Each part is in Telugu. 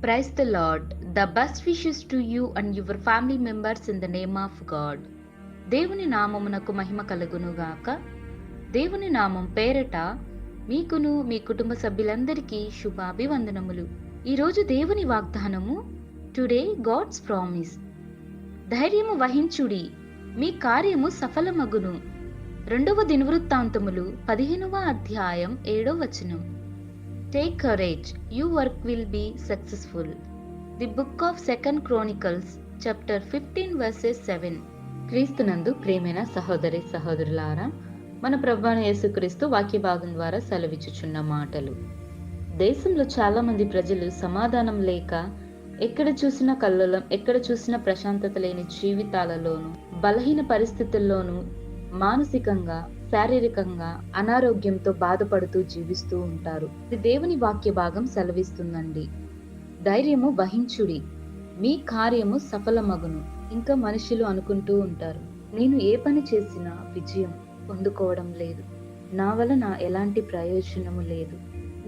Praise the Lord. The best wishes to you and your family members in the name of God. దేవుని నామమునకు మహిమ కలుగునుగాక. దేవుని నామం పేరట మీకును మీ కుటుంబ సభ్యులందరికీ శుభాభివందనములు. ఈరోజు దేవుని వాగ్దానము, టుడే గాడ్స్ ప్రామిస్. ధైర్యము వహించుడి, మీ కార్యము సఫలమగును. 2వ దినవృత్తాంతములు 15వ అధ్యాయం 7వ వచనం. Take courage, your work will be successful. The book of 2nd Chronicles, chapter 15 verses 7. క్రీస్తునందు ప్రేమైన సహోదరి సహోదరులారా, మన ప్రభువైన యేసుక్రీస్తు వాక్య భాగం ద్వారా సెలవిచ్చుచున్న మాటలు. దేశంలో చాలా మంది ప్రజలు సమాధానం లేక ఎక్కడ చూసినా కల్లోలం, ఎక్కడ చూసినా ప్రశాంతత లేని జీవితాలలోనూ, బలహీన పరిస్థితుల్లోనూ, మానసికంగా శారీరకంగా అనారోగ్యంతో బాధపడుతూ జీవిస్తూ ఉంటారు. ఇది దేవుని వాక్య భాగం సెలవిస్తుందండి. ధైర్యము వహించుడి, మీ కార్యము సఫలమగును. ఇంకా మనుషులు అనుకుంటూ ఉంటారు, నేను ఏ పని చేసినా విజయం పొందుకోవడం లేదు, నా వలన ఎలాంటి ప్రయోజనము లేదు,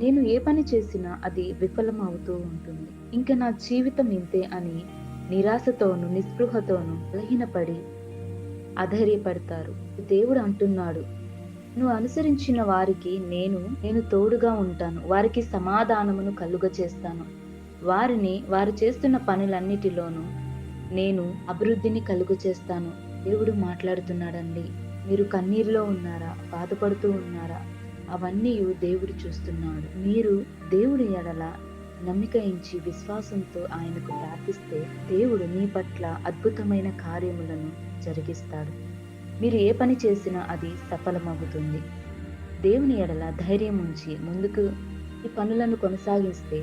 నేను ఏ పని చేసినా అది విఫలమవుతూ ఉంటుంది, ఇంకా నా జీవితం ఇంతే అని నిరాశతోనూ నిస్పృహతోనూ బలహీనపడి అధైర్యపడతారు. దేవుడు అంటున్నాడు, నువ్వు అనుసరించిన వారికి నేను తోడుగా ఉంటాను, వారికి సమాధానమును కలుగ చేస్తాను, వారు చేస్తున్న పనులన్నిటిలోనూ నేను అభివృద్ధిని కలుగ చేస్తాను. దేవుడు మాట్లాడుతున్నాడండి. మీరు కన్నీరులో ఉన్నారా, బాధపడుతూ ఉన్నారా? అవన్నీ దేవుడు చూస్తున్నాడు. మీరు దేవుడి ఎడల నమ్మిక ఉంచి విశ్వాసంతో ఆయనకు ప్రార్థిస్తే దేవుడు మీ పట్ల అద్భుతమైన కార్యములను జరిగిస్తాడు. మీరు ఏ పని చేసినా అది సఫలమవుతుంది. దేవుని ఎడల ధైర్యం ఉంచి ముందుకు ఈ పనులను కొనసాగిస్తే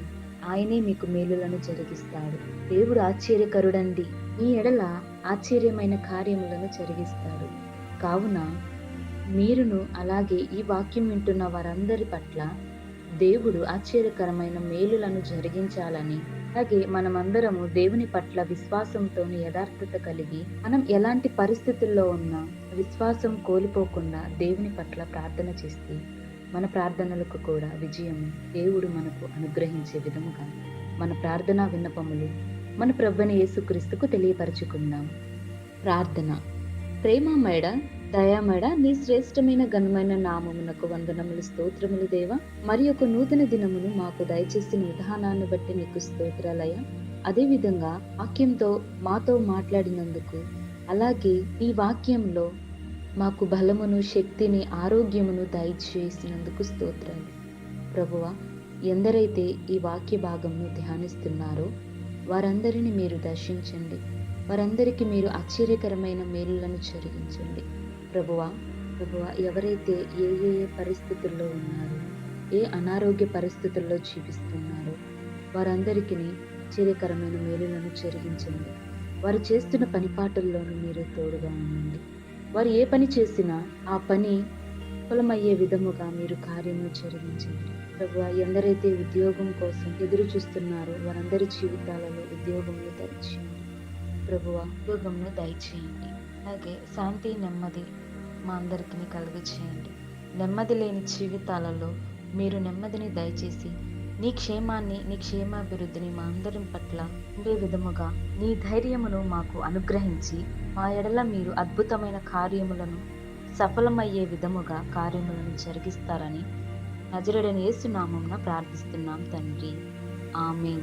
ఆయనే మీకు మేలులను జరిగిస్తాడు. దేవుడు ఆశ్చర్యకరుడండి. మీ ఎడల ఆశ్చర్యమైన కార్యములను జరిగిస్తాడు. కావున మీరును అలాగే ఈ వాక్యం వింటున్న వారందరి పట్ల దేవుడు ఆశ్చర్యకరమైన మేలులను జరిగించాలని, అలాగే మనమందరము దేవుని పట్ల విశ్వాసంతో యథార్థత కలిగి మనం ఎలాంటి పరిస్థితుల్లో ఉన్నా విశ్వాసం కోల్పోకుండా దేవుని పట్ల ప్రార్థన చేస్తే మన ప్రార్థనలకు కూడా విజయం దేవుడు మనకు అనుగ్రహించే విధముగా మన ప్రార్థనా విన్నపములు మన ప్రభువైన యేసుక్రీస్తుకు తెలియపరచుకుందాం. ప్రార్థన. ప్రేమమేడ దయామేడ నీ శ్రేష్టమైన ఘనమైన నామమునకు వందనములు, స్తోత్రములు దేవా. మరి ఒక నూతన దినమును మాకు దయచేసిన విధానాన్ని బట్టి నీకు స్తోత్రాలయ. అదేవిధంగా వాక్యంతో మాతో మాట్లాడినందుకు, అలాగే ఈ వాక్యంలో మాకు బలమును, శక్తిని, ఆరోగ్యమును దయచేసినందుకు స్తోత్రాలు. ప్రభువా, ఎందరైతే ఈ వాక్య భాగంను ధ్యానిస్తున్నారో వారందరినీ మీరు దర్శించండి. వారందరికీ మీరు ఆశ్చర్యకరమైన మేలులను జరిగించండి. ప్రభువా, ఎవరైతే ఏ పరిస్థితుల్లో ఉన్నారో, ఏ అనారోగ్య పరిస్థితుల్లో జీవిస్తున్నారో వారందరికీ ఆశ్చర్యకరమైన మేలులను జరిగించండి. వారు చేస్తున్న పనిపాటుల్లోనూ మీరు తోడుగా ఉండండి. వారు ఏ పని చేసినా ఆ పని సఫలమయ్యే విధముగా మీరు కార్యము జరిగించండి. ప్రభువా, ఎందరైతే ఉద్యోగం కోసం ఎదురు చూస్తున్నారో వారందరి జీవితాలలో ఉద్యోగమును దయచేయండి. ప్రభువా, ఉద్యోగంను దయచేయండి. అలాగే శాంతి, నెమ్మది మా అందరికీ కలుగచేయండి. నెమ్మది లేని జీవితాలలో మీరు నెమ్మదిని దయచేసి నీ క్షేమాన్ని, నీ క్షేమాభివృద్ధిని మా అందరి పట్ల ఉండే విధముగా నీ ధైర్యమును మాకు అనుగ్రహించి మా ఎడల మీరు అద్భుతమైన కార్యములను సఫలమయ్యే విధముగా కార్యములను జరిగిస్తారని నజరేయుడైన యేసు నామమున ప్రార్థిస్తున్నాం తండ్రి. ఆమేన్.